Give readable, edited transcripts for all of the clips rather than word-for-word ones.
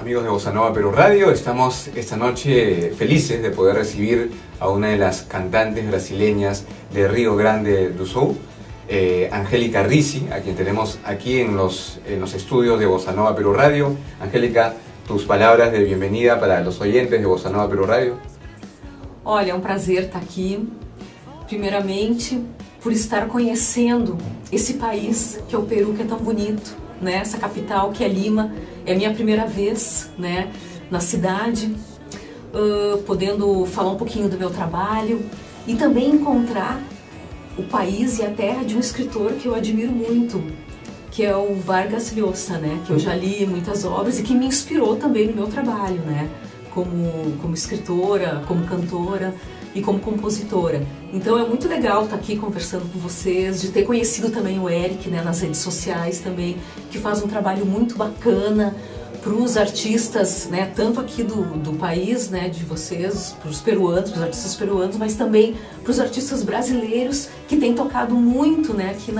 amigos de Bossa Nova Perú Radio. Estamos esta noche felices de poder recibir a una de las cantantes brasileñas de Río Grande do Sul, Angélica Ricci, a quien tenemos aquí en los estudios de Bossa Nova Perú Radio. Angélica, tus palabras de bienvenida para los oyentes de Bossa Nova Perú Radio. Olha, é um prazer estar aqui, primeiramente por estar conhecendo esse país que é o Peru, que é tão bonito, né? Essa capital que é Lima, é a minha primeira vez, né, na cidade, podendo falar um pouquinho do meu trabalho e também encontrar o país e a terra de um escritor que eu admiro muito, que é o Vargas Llosa, né, que eu já li muitas obras e que me inspirou também no meu trabalho, né, como escritora, como cantora e como compositora. Então é muito legal estar aqui conversando com vocês, de ter conhecido também o Eric, né, nas redes sociais também, que faz um trabalho muito bacana para os artistas, né, tanto aqui do país, né, de vocês, para os peruanos, para os artistas peruanos, mas também para os artistas brasileiros que têm tocado muito, né, aqui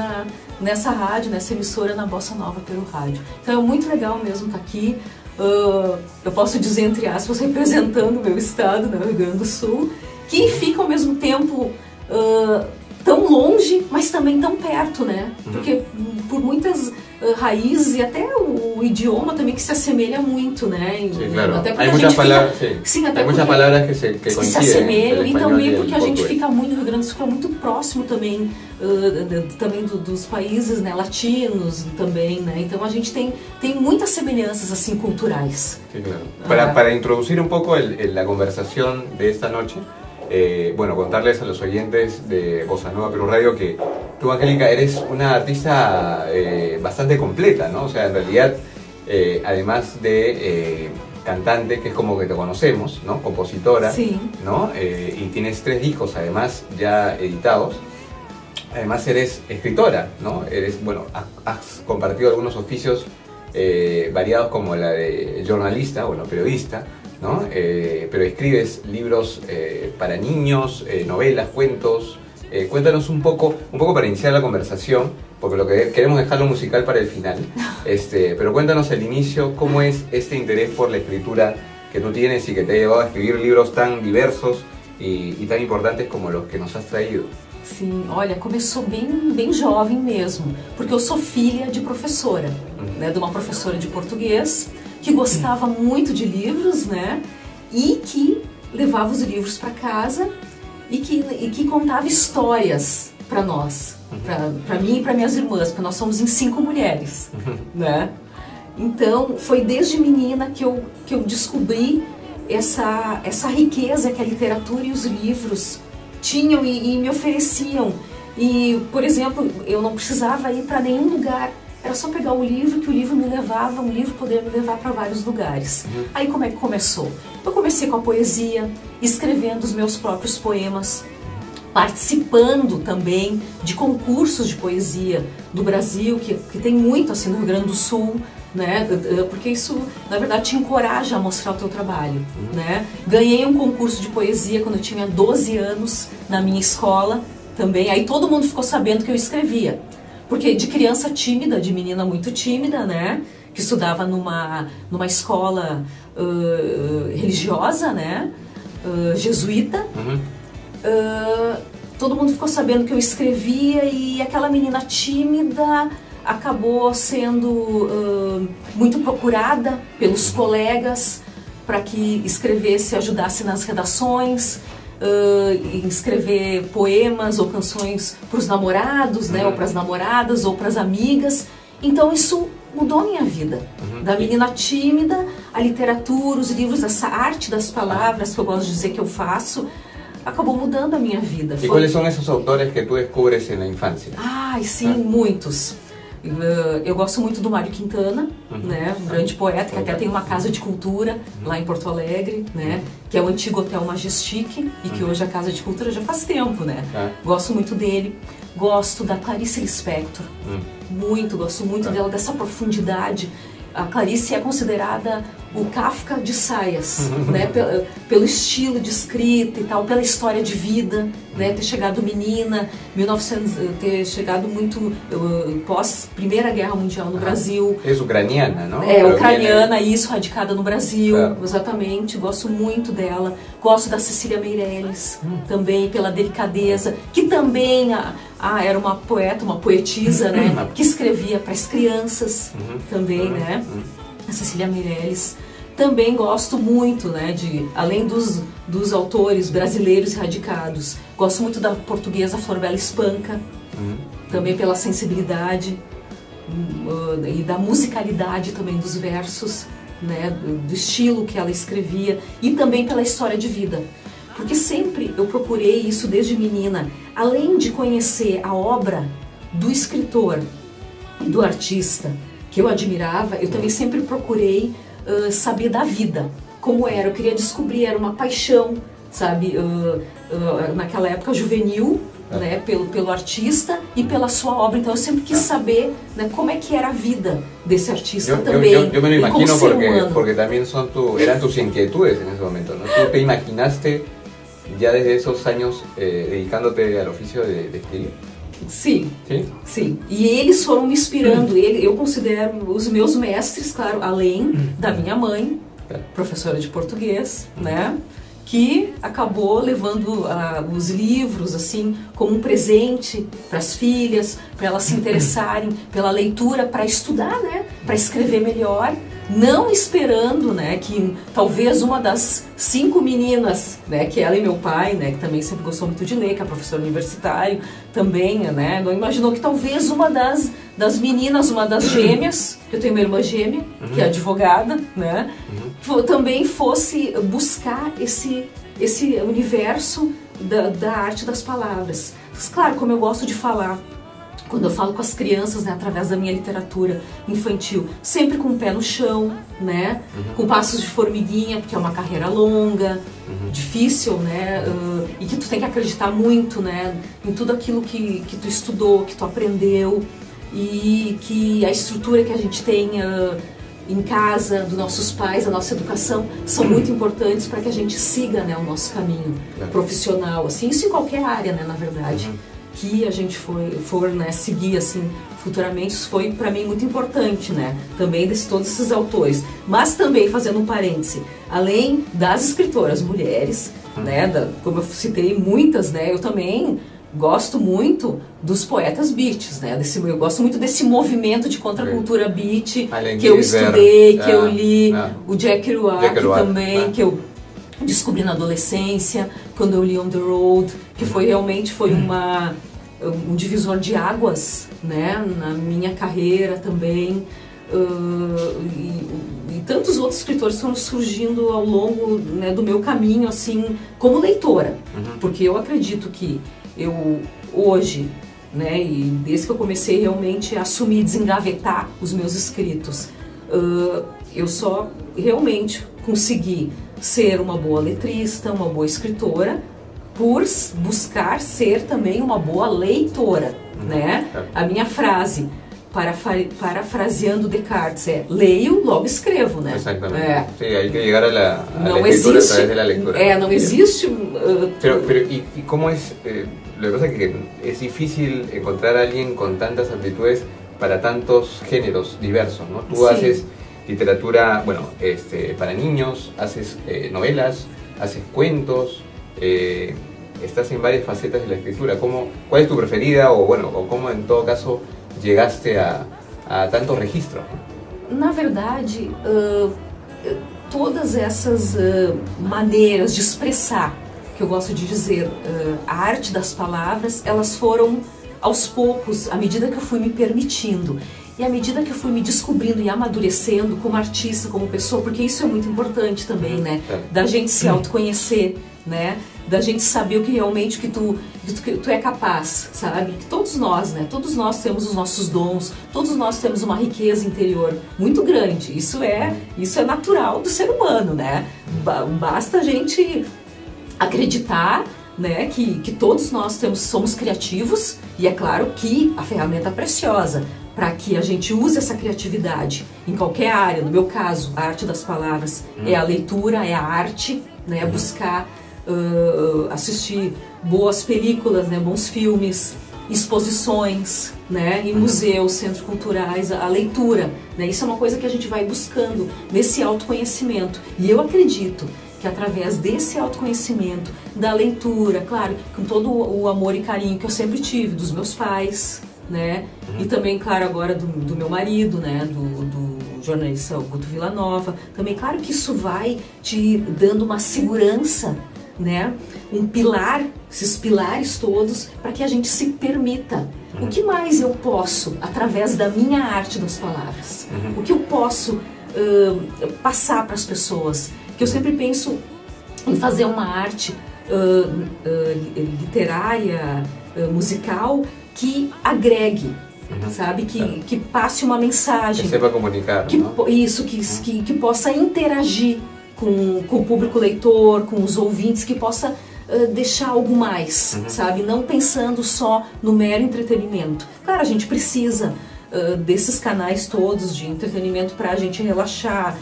nessa rádio, nessa emissora, na Bossa Nova Perú Rádio. Então é muito legal mesmo estar aqui. Eu posso dizer, entre aspas, representando o meu estado, né, Rio Grande do Sul, que fica ao mesmo tempo tão longe, mas também tão perto, né? Porque por muitas raízes e até o idioma também que se assemelha muito, né? Sí, claro. Até porque Hay a muchas gente palabras, fica, sí. sim, até Hay muchas palabras que se coinciden, se assemelham, el e español também y el porque a gente portugués. fica muito, no Rio Grande do Sul fica muito próximo também, também dos países, né, latinos também, né? Então a gente tem muitas semelhanças assim culturais. Sí, claro. Para introducir un poco la conversación de esta noche, bueno, contarles a los oyentes de Bossa Nova Perú Radio que tú, Angélica, eres una artista bastante completa, ¿no? O sea, en realidad, además de cantante, que es como que te conocemos, ¿no? Compositora, sí, ¿no? Y tienes 3 discos, además, ya editados. Además eres escritora, ¿no? Bueno, has compartido algunos oficios variados como la de jornalista, bueno, periodista, ¿no? Pero escribes libros para niños, novelas, cuentos. Cuéntanos un poco para iniciar la conversación, porque lo que queremos dejarlo musical para el final, pero cuéntanos al inicio cómo es este interés por la escritura que tú tienes y que te ha llevado a escribir libros tan diversos y tan importantes como los que nos has traído. Sim, olha, começou bem jovem mesmo, porque eu sou filha de professora, né, de uma professora de português que gostava muito de livros, né, e que levava os livros para casa e que contava histórias para nós, para mim e para minhas irmãs, porque nós somos em 5 mulheres, né. Então foi desde menina que eu descobri essa riqueza que a literatura e os livros tinham e me ofereciam. E, por exemplo, eu não precisava ir para nenhum lugar, era só pegar o livro, que o livro me levava, um livro poderia me levar para vários lugares. Aí como é que começou? Eu comecei com a poesia, escrevendo os meus próprios poemas, participando também de concursos de poesia do Brasil, que tem muito assim no Rio Grande do Sul, né? Porque isso, na verdade, te encoraja a mostrar o teu trabalho, né? Ganhei um concurso de poesia quando eu tinha 12 anos na minha escola também, aí todo mundo ficou sabendo que eu escrevia, porque de criança tímida, de menina muito tímida, né? Que estudava numa escola religiosa, né? Jesuíta, todo mundo ficou sabendo que eu escrevia e aquela menina tímida acabou sendo muito procurada pelos colegas para que escrevesse, ajudasse nas redações, escrever poemas ou canções para os namorados, né, ou para as namoradas, ou para as amigas. Então isso mudou a minha vida. Da menina tímida, a literatura, os livros, essa arte das palavras que eu gosto de dizer que eu faço, acabou mudando a minha vida. E quais são esses autores que tu descubres na infância? Ai, sim, muitos. Eu gosto muito do Mário Quintana, né, um grande poeta, que até tem uma casa de cultura lá em Porto Alegre, né, que é o antigo Hotel Majestic e que hoje é a Casa de Cultura já faz tempo, né. Gosto muito dele. Gosto da Clarice Lispector, gosto muito dela, dessa profundidade. A Clarice é considerada o Kafka de saias, né? Pelo estilo de escrita e tal, pela história de vida, né? Ter chegado menina, 1900, ter chegado muito pós Primeira Guerra Mundial no Brasil. É ucraniana, não? É, ucraniana, isso, radicada no Brasil, exatamente, gosto muito dela. Gosto da Cecília Meirelles, também, pela delicadeza, que também era uma poeta, uma poetisa, né? Que escrevia para as crianças, também, né? A Cecília Meirelles. Também gosto muito, né, além dos autores brasileiros radicados, gosto muito da portuguesa Florbela Espanca, também pela sensibilidade e da musicalidade também dos versos, né, do estilo que ela escrevia, e também pela história de vida. Porque sempre eu procurei isso desde menina, além de conhecer a obra do escritor e do artista, que eu admirava, eu também sempre procurei saber da vida, como era, eu queria descobrir, era uma paixão, sabe, naquela época juvenil, né, pelo artista e pela sua obra, então eu sempre quis saber, né, como é que era a vida desse artista também. Eu me lo imagino porque também eram tus inquietudes nesse momento, ¿no? Tú te imaginaste ya desde esos años dedicándote al oficio de escribir? Sim, sim. E eles foram me inspirando. Eu considero os meus mestres, claro, além da minha mãe, professora de português, né? Que acabou levando os livros assim como um presente para as filhas, para elas se interessarem pela leitura, para estudar, né? Para escrever melhor. Não esperando, né, que talvez uma das 5 meninas, né, que ela e meu pai, né, que também sempre gostou muito de ler, que é professor universitário, também, né, não imaginou que talvez uma das meninas, uma das gêmeas, que eu tenho uma irmã gêmea, que é advogada, né, também fosse buscar esse universo da arte das palavras. Mas, claro, como eu gosto de falar, quando eu falo com as crianças, né, através da minha literatura infantil, sempre com o pé no chão, né, com passos de formiguinha, porque é uma carreira longa, difícil, né, e que tu tem que acreditar muito, né, em tudo aquilo que tu estudou, que tu aprendeu, e que a estrutura que a gente tem em casa, dos nossos pais, a nossa educação, são muito importantes para que a gente siga, né, o nosso caminho profissional, assim, isso em qualquer área, né, na verdade. Que a gente for né, seguir assim futuramente, isso foi para mim muito importante, né? Também todos esses autores, mas também fazendo um parêntese, além das escritoras mulheres, né? Como eu citei muitas, né? Eu também gosto muito dos poetas beats, né? Eu gosto muito desse movimento de contracultura beat que eu estudei, que eu li, o Jack Kerouac também, que eu descobri na adolescência, quando eu li On the Road, que realmente foi um divisor de águas, né, na minha carreira também, e tantos outros escritores estão surgindo ao longo, né, do meu caminho, assim, como leitora, porque eu acredito que eu hoje, né, e desde que eu comecei realmente a assumir, desengavetar os meus escritos, eu só realmente consegui ser uma boa letrista, uma boa escritora, por buscar ser também uma boa leitora, né? A minha frase, parafraseando Descartes, é leio, logo escrevo, né? Exatamente. Sí, hay que llegar a la escritura a través de la lectura. Não existe... ¿Y cómo es? Lo que pasa es que es difícil encontrar a alguien con tantas aptitudes para tantos géneros diversos, ¿no? Tú haces literatura, bueno, para niños, haces novelas, haces cuentos, estás en varias facetas de la escritura. ¿Cuál es tu preferida o cómo en todo caso llegaste a tantos registros? Na verdade, todas essas maneiras de expressar, que eu gosto de dizer, a arte das palavras, elas foram aos poucos, à medida que eu fui me permitindo. E à medida que eu fui me descobrindo e amadurecendo como artista, como pessoa, porque isso é muito importante também, né? Da gente se autoconhecer, né? Da gente saber o que realmente que tu é capaz, sabe? Que todos nós, né? Todos nós temos os nossos dons, todos nós temos uma riqueza interior muito grande. Isso é natural do ser humano, né? Basta a gente acreditar, né, que todos nós somos criativos, e é claro que a ferramenta preciosa para que a gente use essa criatividade em qualquer área. No meu caso, a arte das palavras é a leitura, é a arte, né? Buscar assistir boas películas, né? Bons filmes, exposições, né? Em museus, centros culturais, a leitura, né? Isso é uma coisa que a gente vai buscando nesse autoconhecimento. E eu acredito que através desse autoconhecimento, da leitura, claro, com todo o amor e carinho que eu sempre tive dos meus pais, né? E também, claro, agora do meu marido, né? Do jornalista Guto Villanova, também, claro que isso vai te dando uma segurança, né? Um pilar, esses pilares todos, para que a gente se permita. O que mais eu posso, através da minha arte das palavras? O que eu posso passar para as pessoas? Que eu sempre penso em fazer uma arte literária, musical, que agregue, sabe? Que passe uma mensagem. Que saiba comunicar, não? Isso, que possa interagir com o público leitor, com os ouvintes, que possa deixar algo mais, sabe? Não pensando só no mero entretenimento. Claro, a gente precisa desses canais todos de entretenimento para a gente relaxar,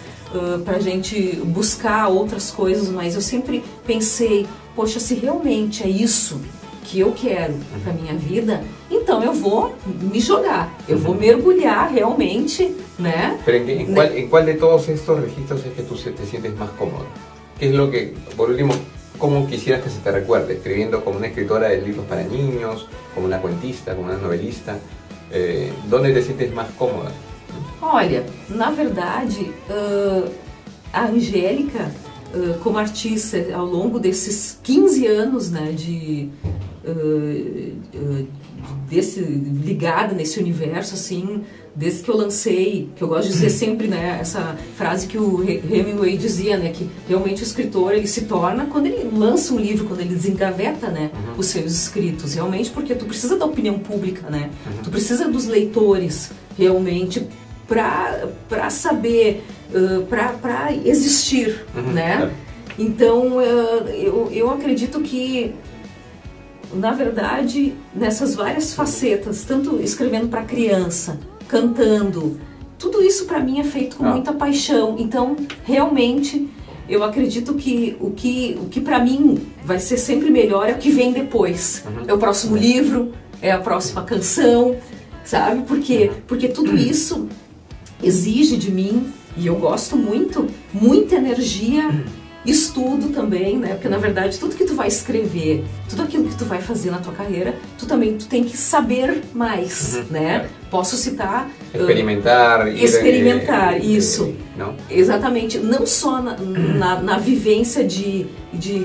para a gente buscar outras coisas, mas eu sempre pensei, poxa, se realmente é isso que eu quero para minha vida, então eu vou me jogar, eu vou mergulhar realmente, né? Pero ¿en cuál de todos estos registros es que tú te sientes más cómodo? ¿Qué es lo que, por último, cómo quisieras que se te recuerde? ¿Escribiendo como una escritora de libros para niños, como una cuentista, como una novelista? ¿Dónde te sientes más cómoda? Olha, na verdade, a Angélica, como artista, ao longo desses 15 anos, né, ligada nesse universo, assim, desde que eu lancei, que eu gosto de dizer sempre, né, essa frase que o Hemingway dizia, né, que realmente o escritor, ele se torna, quando ele lança um livro, quando ele desengaveta, né, os seus escritos, realmente, porque tu precisa da opinião pública, né, tu precisa dos leitores, realmente, para saber, para existir, né? Então, eu acredito que, na verdade, nessas várias facetas, tanto escrevendo para criança, cantando, tudo isso para mim é feito com muita paixão. Então, realmente, eu acredito que o que para mim vai ser sempre melhor é o que vem depois. É o próximo livro, é a próxima canção, sabe? Porque tudo isso exige de mim, e eu gosto muito, muita energia, estudo também, né? Porque na verdade tudo que tu vai escrever, tudo aquilo que tu vai fazer na tua carreira, tu tem que saber mais, né? Posso citar... Experimentar. Isso. Não? Exatamente. Não só na vivência de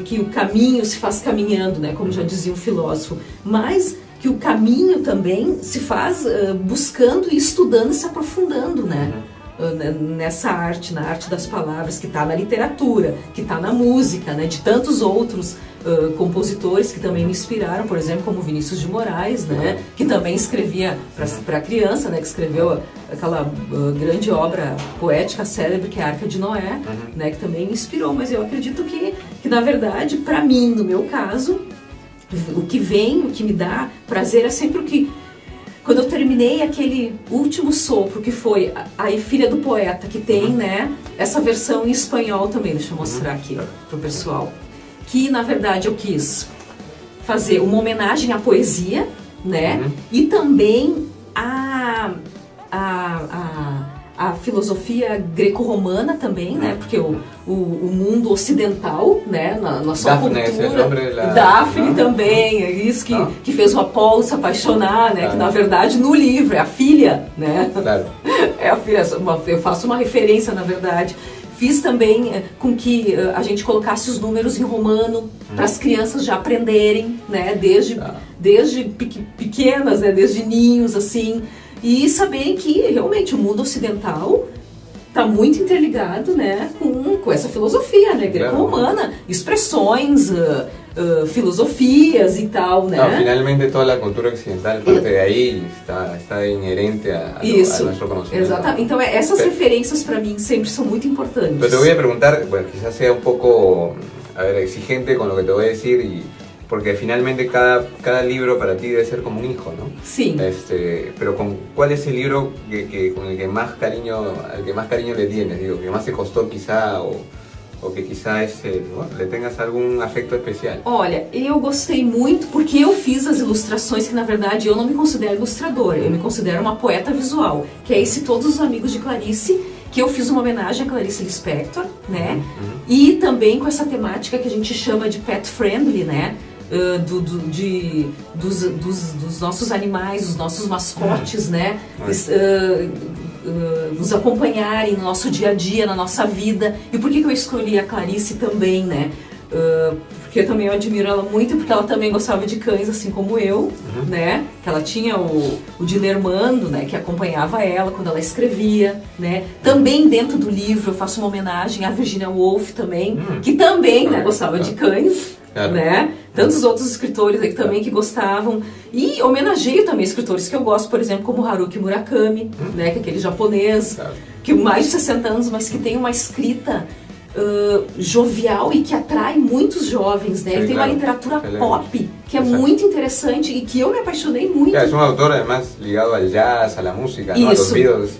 que o caminho se faz caminhando, né? Como já dizia um filósofo, mas que o caminho também se faz buscando e estudando e se aprofundando, né? Nessa arte, na arte das palavras, que está na literatura, que está na música, né? De tantos outros compositores que também me inspiraram, por exemplo, como Vinícius de Moraes, né? Que também escrevia para criança, né? Que escreveu aquela grande obra poética célebre que é a Arca de Noé, né? Que também me inspirou, mas eu acredito que na verdade, para mim, no meu caso, o que me dá prazer é sempre o que... Quando eu terminei aquele último sopro, que foi a Filha do Poeta, que tem, né, essa versão em espanhol também, deixa eu mostrar aqui pro pessoal, que na verdade eu quis fazer uma homenagem à poesia, né, e também a filosofia greco-romana também, né? Porque o mundo ocidental, né? Na sua cultura, Daphne também, é isso que fez o Apolo se apaixonar, né? Que na verdade no livro é a filha, né? Claro. É a filha, eu faço uma referência na verdade. Fiz também com que a gente colocasse os números em romano para as crianças já aprenderem, né? Desde pequenas, né? Desde ninhos, assim. E saberem que realmente o mundo ocidental está muito interligado, né, com essa filosofia, né, greco-romana, expressões, filosofias e tal, né? No, finalmente toda a cultura ocidental parte de aí, está inerente a nosso conhecimento. Exatamente. Então essas referências para mim sempre são muito importantes. Pero te voy a preguntar, bueno, quizás sea un poco, exigente con lo que te voy a decir y porque finalmente cada libro para ti debe ser como un hijo, ¿no? Sí. Pero ¿cuál es el libro con el que más cariño, al que más cariño le tienes? Digo, que más te costó quizá, o que quizá le tengas algum afeto especial? Olha, eu gostei muito porque eu fiz as ilustrações, que na verdade eu não me considero ilustradora, eu me considero uma poeta visual, que é esse Todos os Amigos de Clarice, que eu fiz uma homenagem a Clarice Lispector, né? E também com essa temática que a gente chama de pet friendly, né? Dos nossos animais, dos nossos mascotes, né? Nos acompanharem no nosso dia a dia, na nossa vida. E por que eu escolhi a Clarice também, né? Porque eu também admiro ela muito, porque ela também gostava de cães, assim como eu, né? Que ela tinha o Dilermando, né? Que acompanhava ela quando ela escrevia, né? Também dentro do livro eu faço uma homenagem à Virginia Woolf também, que também, né, gostava de cães, né? Tantos outros escritores aí também que gostavam. E homenageio também escritores que eu gosto, por exemplo, como Haruki Murakami, né? Que é aquele japonês, que mais de 60 anos, mas que tem uma escrita jovial e que atrai muitos jovens, né? Ele tem uma literatura pop que é muito interessante e que eu me apaixonei muito. É um autor, además, ligado ao jazz, à música, ¿no? A los Beatles,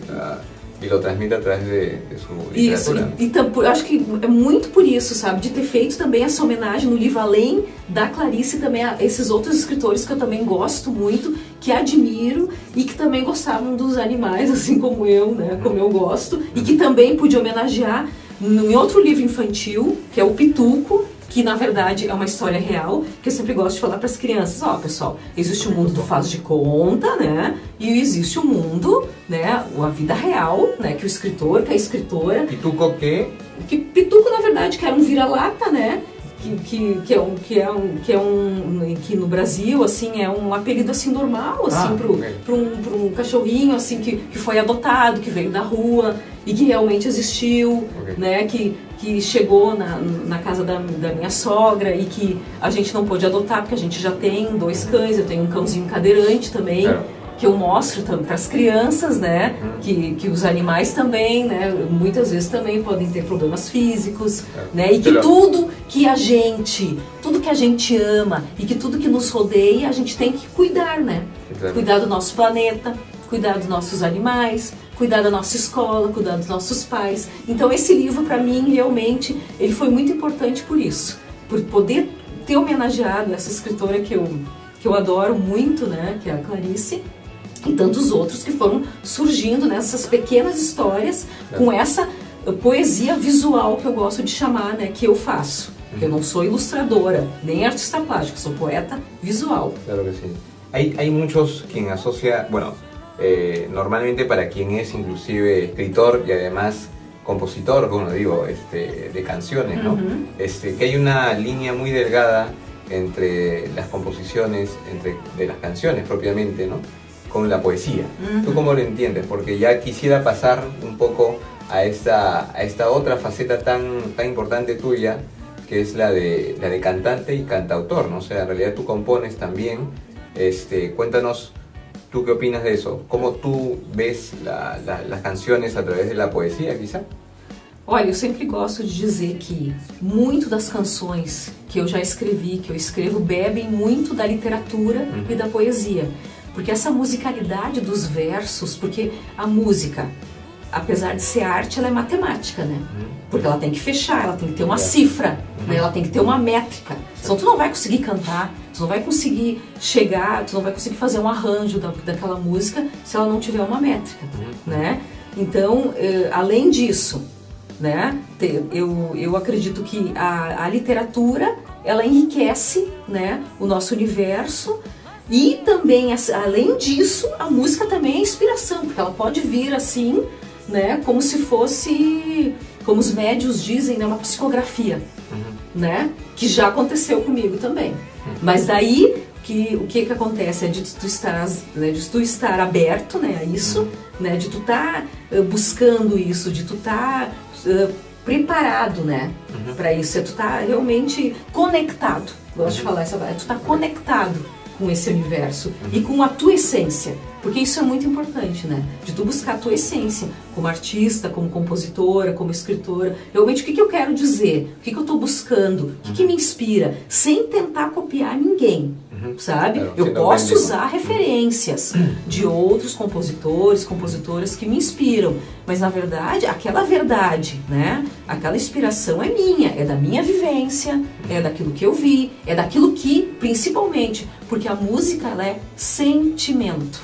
e lo transmite através de sua literatura. Isso, eu acho que é muito por isso, sabe? De ter feito também essa homenagem no livro, além da Clarice, também a esses outros escritores que eu também gosto muito, que admiro e que também gostavam dos animais, assim como eu, né? Como eu gosto, e que também pude homenagear em outro livro infantil, que é o Pituco, que na verdade é uma história real, que eu sempre gosto de falar para as crianças, ó, pessoal, existe o mundo do faz de conta, né, e existe o mundo, né, a vida real, né, que o escritor, que a escritora... Pituco o quê? Pituco, na verdade, que era um vira-lata, né, que no Brasil, assim, é um apelido, assim, normal, assim, para um cachorrinho, assim, que foi adotado, que veio da rua e que realmente existiu, né, que chegou na casa da minha sogra e que a gente não pôde adotar porque a gente já tem 2 cães, eu tenho um cãozinho cadeirante também, que eu mostro para as crianças, né, que os animais também, né, muitas vezes também podem ter problemas físicos, né, e que tudo que a gente ama e que tudo que nos rodeia, a gente tem que cuidar, né, cuidar do nosso planeta, cuidar dos nossos animais, cuidar da nossa escola, cuidar dos nossos pais. Então esse livro, para mim, realmente, ele foi muito importante por isso, por poder ter homenageado essa escritora que eu adoro muito, né, que é a Clarice, e tantos outros que foram surgindo nessas pequenas histórias com essa poesia visual que eu gosto de chamar, né, que eu faço. Porque eu não sou ilustradora, nem artista plástica, sou poeta visual. Claro que sim. Hay muchos quien asocia, bueno, normalmente para quien es inclusive escritor y además compositor, bueno, digo, de canciones, ¿no? Que hay una línea muy delgada entre las composiciones, de las canciones propiamente, ¿no? Con la poesía. ¿Tú cómo lo entiendes? Porque ya quisiera pasar un poco a esta otra faceta tan importante tuya, que es la de cantante y cantautor, ¿no? O sea, en realidad tú compones también. Cuéntanos, ¿tú qué opinas de eso? ¿Cómo tú ves las canciones a través de la poesía, quizá? Olha, eu sempre gosto de dizer que muito das canções que eu já escrevi, que eu escrevo, bebem muito da literatura e da poesia. Porque essa musicalidade dos versos, porque a música, apesar de ser arte, ela é matemática, né? Porque ela tem que fechar, ela tem que ter uma cifra, né? Ela tem que ter uma métrica. Senão tu não vai conseguir cantar, tu não vai conseguir chegar, tu não vai conseguir fazer um arranjo daquela música se ela não tiver uma métrica, né? Então, além disso, né? Eu acredito que a literatura, ela enriquece, né, o nosso universo. E também, além disso, a música também é inspiração, porque ela pode vir assim, né, como se fosse, como os médios dizem, né, uma psicografia, né, que já aconteceu comigo também. Mas daí, o que acontece é de tu estar aberto, né, a isso, né, de tu estar buscando isso, de tu estar preparado, né, para isso, é tu estar realmente conectado. Gosto de falar essa palavra, tu estar conectado com esse universo e com a tua essência, porque isso é muito importante, né? De tu buscar a tua essência como artista, como compositora, como escritora. Realmente, o que eu quero dizer? O que eu estou buscando? O que me inspira? Sem tentar copiar ninguém, sabe? Eu posso usar referências de outros compositores, compositoras que me inspiram, mas na verdade, aquela verdade, né? Aquela inspiração é minha, é da minha vivência, é daquilo que eu vi, é daquilo que, principalmente, porque a música, ela é sentimento.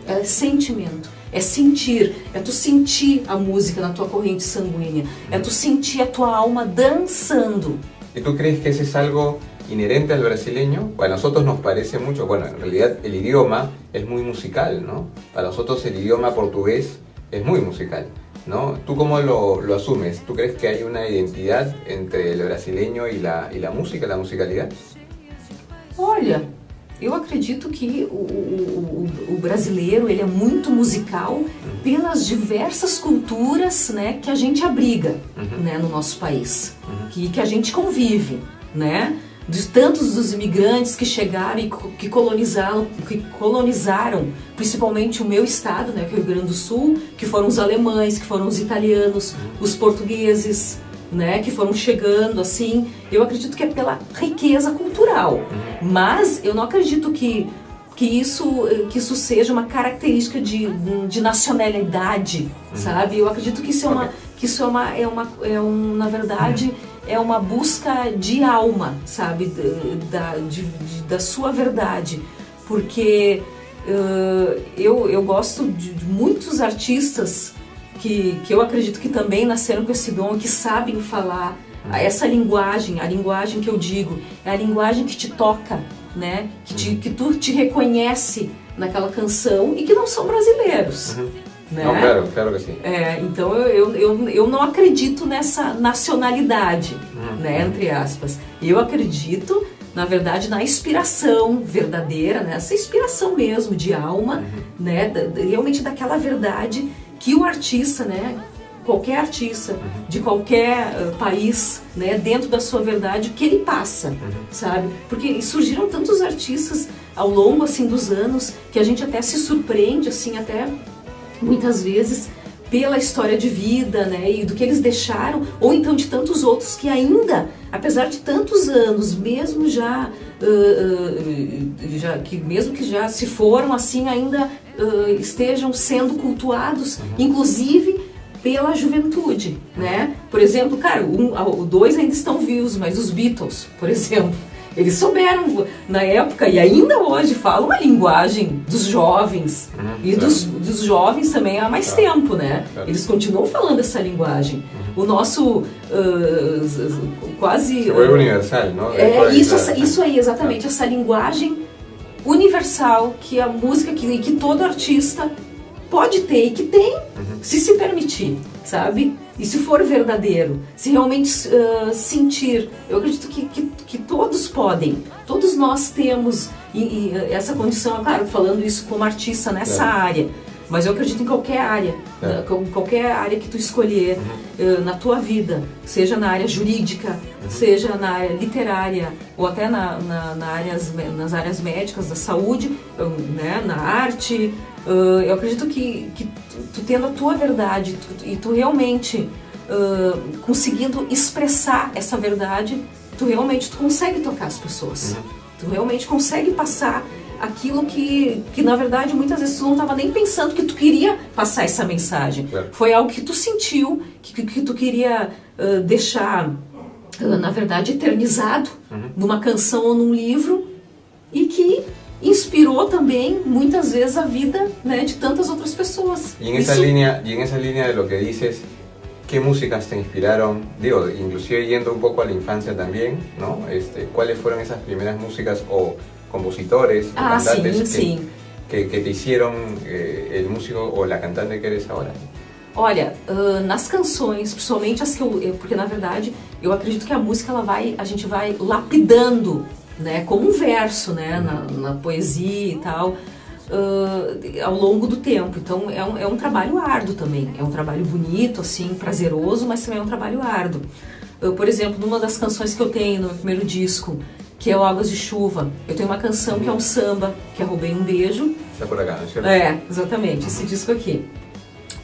Ela é sentimento, é sentir, é tu sentir a música na tua corrente sanguínea, é tu sentir a tua alma dançando. ¿Y tú crees que eso es algo inherente al brasileño? Para nosotros nos parece mucho, bueno, en realidad el idioma es muy musical, ¿no? Para nosotros el idioma portugués es muy musical, ¿no? ¿Tú cómo lo asumes? ¿Tú crees que hay una identidad entre el brasileño y la música, la musicalidad? Olha, eu acredito que o brasileiro, ele é muito musical pelas diversas culturas, né, que a gente abriga, né, no nosso país, que a gente convive, né? De tantos dos imigrantes que chegaram e que colonizaram principalmente o meu estado, né, que é o Rio Grande do Sul, que foram os alemães, que foram os italianos, os portugueses, né, que foram chegando, assim. Eu acredito que é pela riqueza cultural, mas eu não acredito que isso seja uma característica de nacionalidade, sabe? Eu acredito que na verdade, é uma busca de alma, sabe? Da sua verdade, porque eu gosto de muitos artistas que eu acredito que também nasceram com esse dom, que sabem falar essa linguagem, a linguagem que eu digo, é a linguagem que te toca, né? Que tu te reconhece naquela canção e que não são brasileiros. Né? Não, claro que sim. Então eu não acredito nessa nacionalidade, né, entre aspas. Eu acredito, na verdade, na inspiração verdadeira, nessa inspiração mesmo de alma, né, realmente daquela verdade que o artista, né, qualquer artista de qualquer país, né, dentro da sua verdade, que ele passa, sabe? Porque surgiram tantos artistas ao longo, assim, dos anos, que a gente até se surpreende, assim, até muitas vezes pela história de vida, né, e do que eles deixaram, ou então de tantos outros que ainda, apesar de tantos anos, mesmo mesmo que já se foram, assim, ainda estejam sendo cultuados, inclusive pela juventude, né? Por exemplo, cara, dois ainda estão vivos, mas os Beatles, por exemplo, eles souberam na época e ainda hoje falam a linguagem dos jovens e dos jovens também há mais tempo, né? Eles continuam falando essa linguagem. O nosso quase... Foi universal, não? Isso aí, exatamente, essa linguagem universal que a música, que todo artista pode ter e que tem, se permitir, sabe? E se for verdadeiro, se realmente sentir, eu acredito que todos podem, todos nós temos essa condição, claro, falando isso como artista nessa área, mas eu acredito em qualquer área, qualquer área que tu escolher na tua vida, seja na área jurídica, seja na área literária, ou até nas áreas médicas, da saúde, né, na arte. Eu acredito que tu tendo a tua verdade e tu realmente conseguindo expressar essa verdade, tu consegue tocar as pessoas. Tu realmente consegue passar aquilo que na verdade muitas vezes tu não estava nem pensando que tu queria passar essa mensagem. Foi algo que tu sentiu, que tu queria deixar, na verdade, eternizado numa canção ou num livro, e que inspirou também muitas vezes a vida, né, de tantas outras pessoas. Y en esa línea de lo que dices, ¿qué músicas te inspiraron? Digo, inclusive yendo un poco a la infancia también, ¿no? ¿Cuáles fueron esas primeras músicas o compositores, o cantantes que te hicieron el músico o la cantante que eres ahora? Olha, nas canções, principalmente as que porque na verdade eu acredito que a música a gente vai lapidando, né, como um verso, né, na poesia e tal, ao longo do tempo. Então é um trabalho árduo também, é um trabalho bonito, assim, prazeroso, mas também é um trabalho árduo. Por exemplo, numa das canções que eu tenho no meu primeiro disco, que é o Águas de Chuva. Eu tenho uma canção que é um samba, que é Roubei um Beijo. Está por acá, não é certo? É, exatamente, esse disco aqui.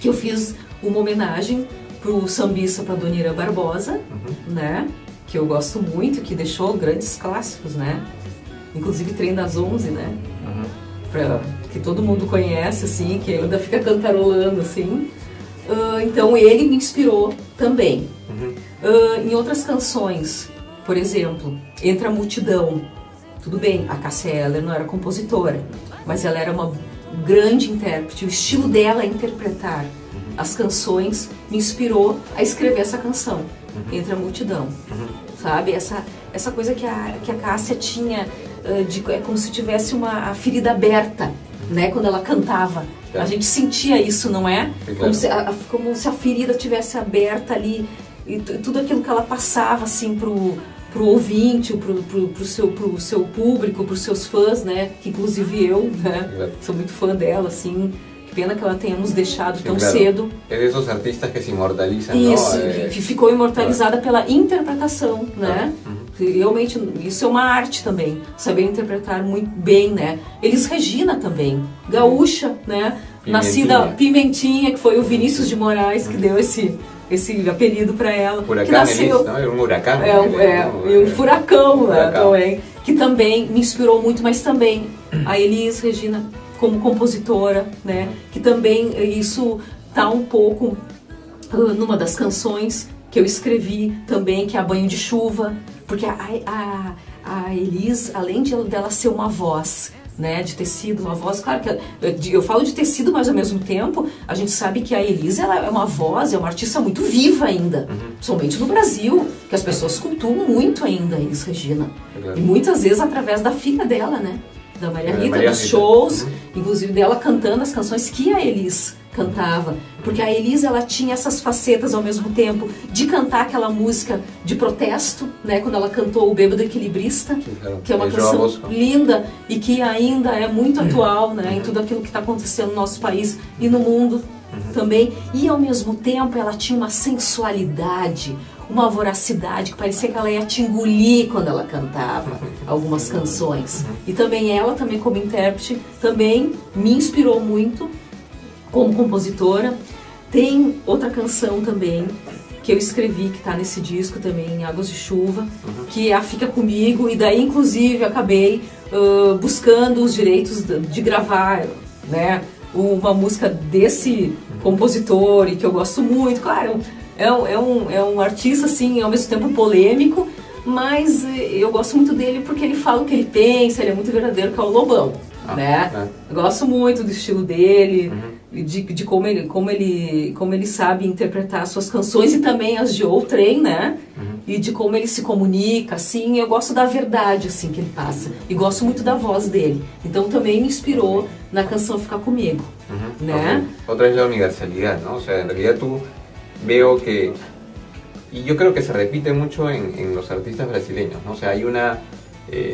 Que eu fiz uma homenagem pro sambista, pra Dona Irã Barbosa, né? Que eu gosto muito, que deixou grandes clássicos, né? Inclusive Trem das 11, né? Que todo mundo conhece, assim, que ainda fica cantarolando, assim. Então ele me inspirou também. Em outras canções, por exemplo, Entre a Multidão. Tudo bem, a Cássia Eller não era compositora, mas ela era uma grande intérprete. O estilo dela a interpretar as canções me inspirou a escrever essa canção, Entre a Multidão. Sabe? Essa coisa que a Cássia tinha, é como se tivesse a ferida aberta, né? Quando ela cantava. A gente sentia isso, não é? Como se a ferida tivesse aberta ali, e tudo aquilo que ela passava, assim, pro ouvinte, pro seu público, pros seus fãs, né? Que inclusive eu, né? Sou muito fã dela, assim. Que pena que ela tenha nos deixado tão cedo. É desses artistas que se imortalizam, isso, que ficou imortalizada pela interpretação, né? Realmente, isso é uma arte também, saber interpretar muito bem, né? Elis Regina também, gaúcha, né? Nascida Pimentinha, que foi o Vinícius de Moraes que deu esse apelido para ela. Furacão, que nasceu, Elis, não? Era um huracão. Um furacão, né? Também, que também me inspirou muito, mas também a Elis Regina como compositora, né? Que também isso tá um pouco numa das canções que eu escrevi também, que é a Banho de Chuva, porque a Elis, além dela ser uma voz, né, de ter sido uma voz, claro que eu falo de ter sido, mas ao mesmo tempo a gente sabe que a Elis, ela é uma voz, é uma artista muito viva ainda, somente no Brasil, que as pessoas cultuam muito ainda a Elis Regina, e muitas vezes através da filha dela, né, da Maria Rita, dos shows, inclusive dela cantando as canções que a Elis cantava, porque a Elis, ela tinha essas facetas ao mesmo tempo de cantar aquela música de protesto, né, quando ela cantou O Bêbado Equilibrista, que é uma canção linda e que ainda é muito atual, né, em tudo aquilo que está acontecendo no nosso país e no mundo também, e ao mesmo tempo ela tinha uma sensualidade, uma voracidade que parecia que ela ia te engolir quando ela cantava algumas canções, e também ela, também como intérprete, também me inspirou muito como compositora. Tem outra canção também que eu escrevi, que está nesse disco também, em Águas de Chuva, que é a Fica Comigo, e daí inclusive eu acabei buscando os direitos de gravar, né, uma música desse compositor, e que eu gosto muito. Claro, é um artista assim, ao mesmo tempo polêmico, mas eu gosto muito dele porque ele fala o que ele pensa, ele é muito verdadeiro, que é o Lobão, né? Eu gosto muito do estilo dele, de como ele sabe interpretar as suas canções e também as de outrem, né? E de como ele se comunica, assim. Eu gosto da verdade, assim, que ele passa. E gosto muito da voz dele. Então também me inspirou na canção Fica Comigo, né? Otra es la universalidad, ¿no? O sea, en realidad tú veo que, y yo creo que se repite mucho en los artistas brasileños, ¿no? O sea, hay una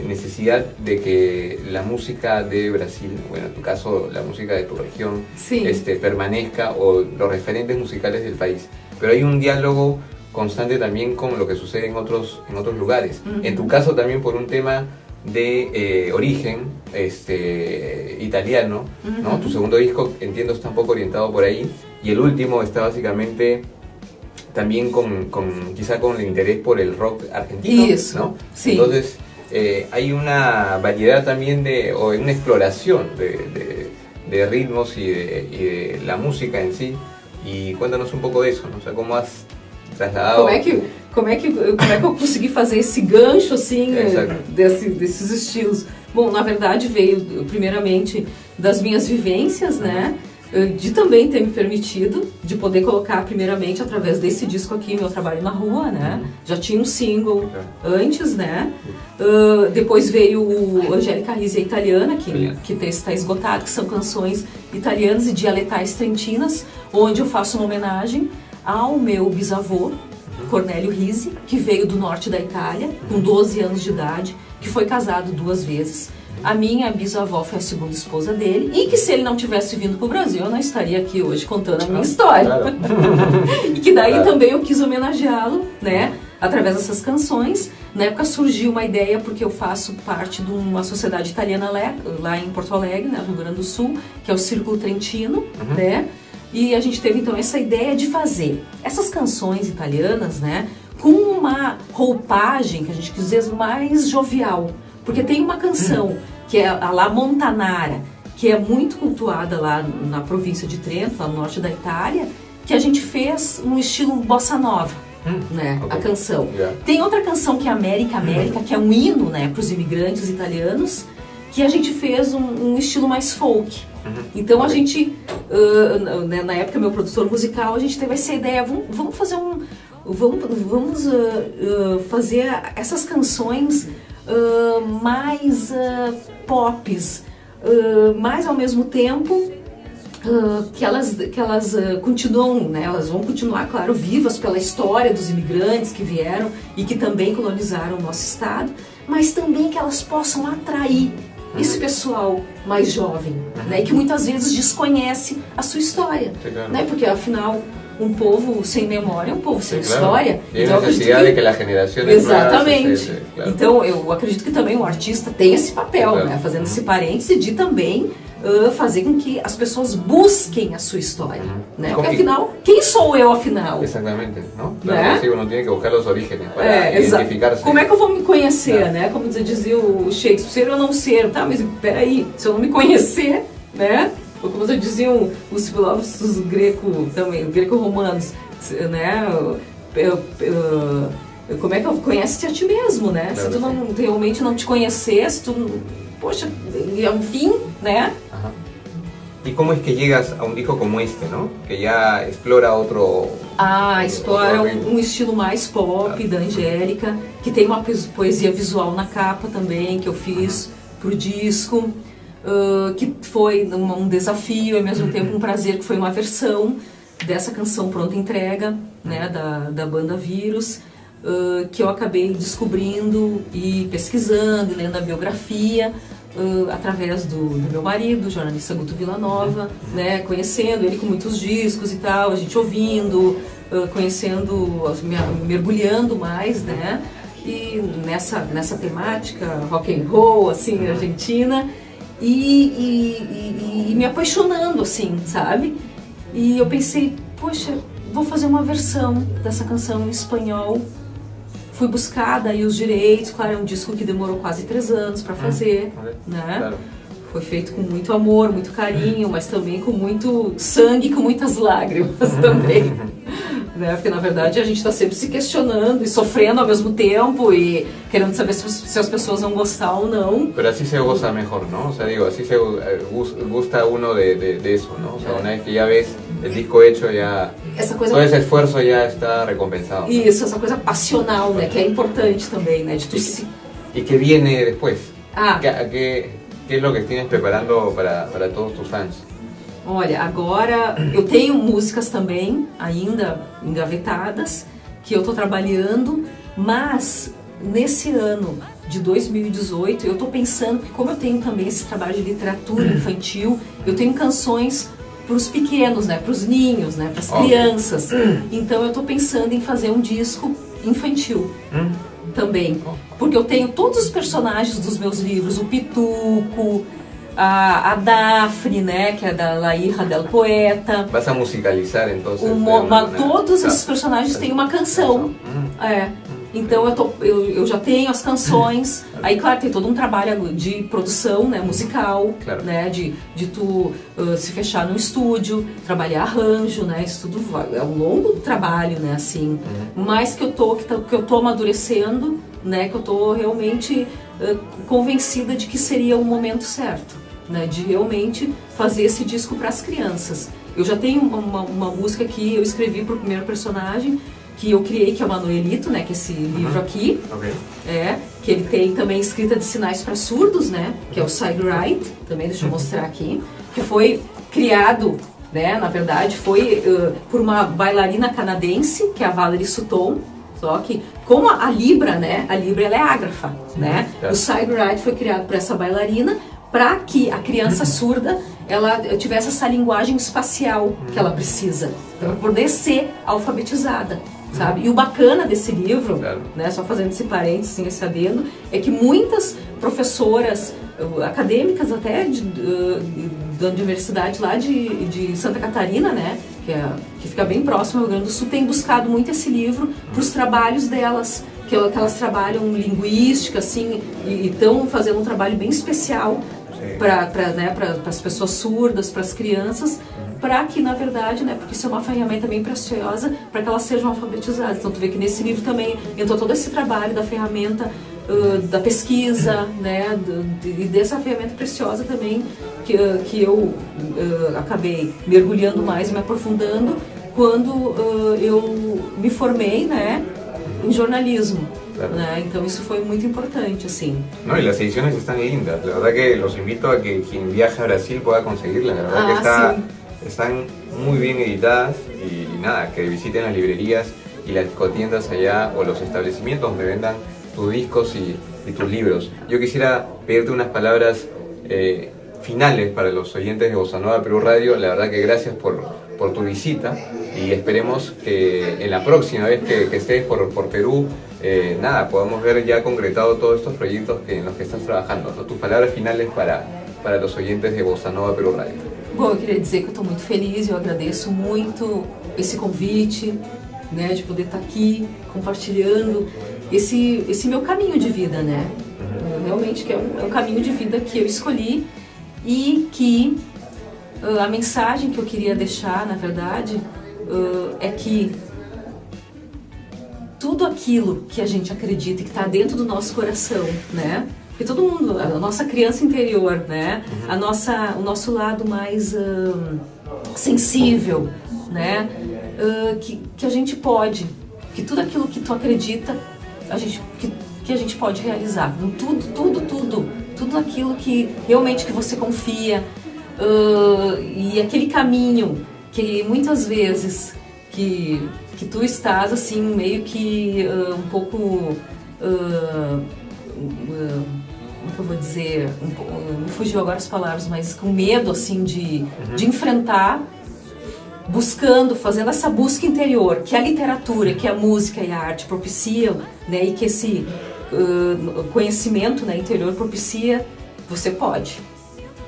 necesidad de que la música de Brasil, bueno, en tu caso la música de tu región, sí, permanezca, o los referentes musicales del país, pero hay un diálogo constante también con lo que sucede en otros lugares. En tu caso también por un tema de origen italiano, ¿no? Tu segundo disco, entiendo, está un poco orientado por ahí, y el último está básicamente también quizá con el interés por el rock argentino, ¿no? Sí. Entonces hay una variedad también o una exploración de ritmos y de la música en sí, y cuéntanos un poco de eso, ¿no? O sea, cómo has trasladado... Como é que eu consegui fazer esse gancho, assim, desses estilos? Bom, na verdade veio primeiramente das minhas vivências, né? De também ter me permitido, de poder colocar primeiramente através desse disco aqui, Meu Trabalho na Rua, né? Já tinha um single antes, né? Depois veio o Angélica Risi Italiana, que está esgotado, que são canções italianas e dialetais trentinas, onde eu faço uma homenagem ao meu bisavô, Cornélio Risi, que veio do norte da Itália, com 12 anos de idade, que foi casado 2 vezes. A minha bisavó foi a segunda esposa dele, e que se ele não tivesse vindo para o Brasil, eu não estaria aqui hoje contando a minha história. E que daí também eu quis homenageá-lo, né? através dessas canções. Na época surgiu uma ideia, porque eu faço parte de uma sociedade italiana lá em Porto Alegre, né, no Rio Grande do Sul, que é o Círculo Trentino, né? E a gente teve então essa ideia de fazer essas canções italianas, né, com uma roupagem, que a gente quis dizer, mais jovial. Porque tem uma canção que é a La Montanara, que é muito cultuada lá na província de Trento, lá no norte da Itália, que a gente fez no estilo bossa nova, né, a canção. Tem outra canção que é América, América, que é um hino, né, para os imigrantes italianos, que a gente fez um estilo mais folk. Então a gente, na época meu produtor musical, a gente teve essa ideia, vamos fazer fazer essas canções mais pops, mas ao mesmo tempo que elas continuam, né, elas vão continuar, claro, vivas pela história dos imigrantes que vieram e que também colonizaram o nosso estado, mas também que elas possam atrair esse pessoal mais jovem, né, que muitas vezes desconhece a sua história, né, porque afinal um povo sem memória é um povo sem história. E então, a necessidade de que a geração exatamente. Então eu acredito que também o artista tem esse papel, né, fazendo esse parêntese de também fazer com que as pessoas busquem a sua história, né? Porque afinal, quem sou eu afinal? Exatamente, não? Né? Uno tem que buscar os orígenes para identificar-se. Como é que eu vou me conhecer, né? Como dizia o Shakespeare, ser ou não ser, tá? Mas peraí, se eu não me conhecer, né? Ou como já diziam os filósofos greco-romanos, né? Como é que eu conheço a ti mesmo, né? Claro, se tu realmente não te conhecer, se tu, poxa, é um fim, né? E como é que chegas a um disco como este, não? Que já explora outro... explora um estilo mais pop da Angélica, que tem uma poesia visual na capa também, que eu fiz pro disco, que foi um desafio e ao mesmo tempo um prazer, que foi uma versão dessa canção Pronta Entrega, né, da banda Vírus, que eu acabei descobrindo e pesquisando e lendo a biografia, através do meu marido, o jornalista Guto Villanova, né, conhecendo ele com muitos discos e tal, a gente ouvindo, conhecendo, mergulhando mais, né, e nessa temática rock and roll, assim, argentina, e me apaixonando, assim, sabe? E eu pensei, poxa, vou fazer uma versão dessa canção em espanhol. Fui buscar daí os direitos, claro, é um disco que demorou quase 3 anos para fazer, né? Claro. Foi feito com muito amor, muito carinho, mas também com muito sangue, com muitas lágrimas também. Né? Porque na verdade a gente está sempre se questionando e sofrendo ao mesmo tempo e querendo saber se as pessoas vão gostar ou não. Pero así se goza mejor, ¿no? O sea, digo, así se gusta uno de eso, ¿no? O sea, una vez que ya ves el disco hecho, ya todo ese esfuerzo ya está recompensado. Isso, essa coisa passional, né? Que é importante também, né? De tu se... ¿Y qué viene después? ¿Qué es lo que tienes preparando para todos tus fans? Olha, agora eu tenho músicas também ainda engavetadas que eu estou trabalhando, mas nesse ano de 2018 eu estou pensando que, como eu tenho também esse trabalho de literatura infantil, eu tenho canções para os pequenos, né, para os ninhos, né, para as crianças. Então eu estou pensando em fazer um disco infantil também, porque eu tenho todos os personagens dos meus livros, o Pituco, a Daphne, né, que é da La Hija del Poeta. Vas a musicalizar, então? Todos esses personagens têm uma canção. Então eu já tenho as canções. Aí, claro, tem todo um trabalho de produção, né, musical, claro, né, de tu se fechar no estúdio, trabalhar arranjo, né, isso tudo é um longo trabalho, né, assim. Mas que eu tô amadurecendo, né, que eu tô realmente convencida de que seria o momento certo, né, de realmente fazer esse disco para as crianças. Eu já tenho uma música que eu escrevi para o primeiro personagem, que eu criei, que é o Manuelito, né, que é esse livro aqui, que ele tem também escrita de sinais para surdos, né, que é o Side Right, também deixa eu mostrar aqui, que foi criado, né, na verdade foi por uma bailarina canadense, que é a Valerie Sutton. Só que, como a Libra, né, a Libra ela é ágrafa, né, o Side Right foi criado por essa bailarina para que a criança surda ela tivesse essa linguagem espacial que ela precisa, para poder ser alfabetizada. sabe? E o bacana desse livro, claro, né, só fazendo esse parênteses, assim, esse adendo, é que muitas professoras acadêmicas até da universidade lá de Santa Catarina, né, que fica bem próximo ao Rio Grande do Sul, têm buscado muito esse livro para os trabalhos delas, que elas trabalham linguística, assim, e estão fazendo um trabalho bem especial para né, as pessoas surdas, para as crianças, para que, na verdade, né, porque isso é uma ferramenta bem preciosa, para que elas sejam alfabetizadas. Então, tu vê que nesse livro também entrou todo esse trabalho da ferramenta, da pesquisa, né, e dessa ferramenta preciosa também, que eu acabei mergulhando mais, me aprofundando, quando eu me formei, né, em jornalismo. claro. Então isso foi muito importante, assim. No, y las ediciones están lindas. La verdad que los invito a que quien viaje a Brasil pueda conseguirlas. La verdad que están muy bien editadas y nada, que visiten las librerías y las discotiendas allá o los establecimientos donde vendan tus discos y tus libros. Yo quisiera pedirte unas palabras finales para los oyentes de Bossa Nova Perú Radio. La verdad que gracias por tu visita y esperemos que en la próxima vez que estés por Perú, nada, podamos ver ya concretado todos estos proyectos en los que estás trabajando, ¿no? Tus palabras finales para los oyentes de Bossa Nova Perú Radio. Bom, eu queria dizer que eu estou muito feliz, eu agradeço muito esse convite, né, de poder estar aqui compartilhando esse meu caminho de vida, né? Realmente que é um caminho de vida que eu escolhi e que a mensagem que eu queria deixar, na verdade, é que tudo aquilo que a gente acredita e que está dentro do nosso coração, né? Porque todo mundo, a nossa criança interior, né? O nosso lado mais sensível, né? Que a gente pode, que tudo aquilo que tu acredita, que a gente pode realizar. Tudo aquilo que realmente que você confia, e aquele caminho que muitas vezes que tu estás assim meio que um pouco como que eu vou dizer, me fugiu agora as palavras, mas com medo assim de enfrentar, buscando, fazendo essa busca interior que a literatura, que a música e a arte propiciam, né, e que esse conhecimento, né, interior propicia, você pode.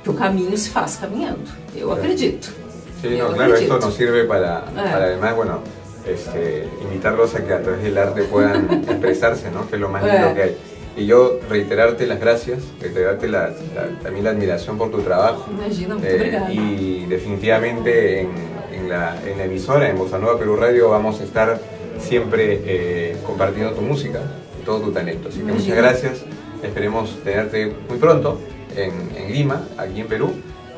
Que o caminho se faz caminhando. Eu acredito. Sí, no, claro, esto nos sirve para además, bueno, invitarlos a que a través del arte puedan expresarse, ¿no? Que es lo más lindo que hay. Y yo reiterarte las gracias, reiterarte también la admiración por tu trabajo. Imagina, muito obrigada. Y definitivamente en la emisora, en Bossa Nova Perú Radio, vamos a estar siempre compartiendo tu música y todo tu talento. Así que muchas gracias, esperemos tenerte muy pronto en Lima, aquí en Perú.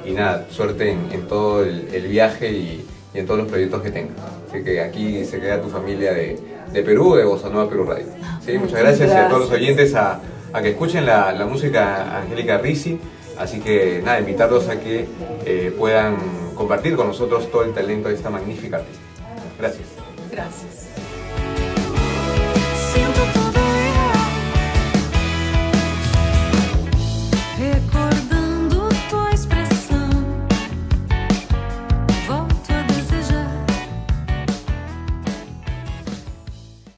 Y nada, suerte en todo el viaje y en todos los proyectos que tengas. Así que aquí se queda tu familia de Perú, de Bossa Nova Perú Radio. ¿Sí? Muchas gracias y a todos los oyentes a que escuchen la música Angélica Ricci. Así que nada, invitarlos a que puedan compartir con nosotros todo el talento de esta magnífica artista. Gracias. Gracias. Siento todo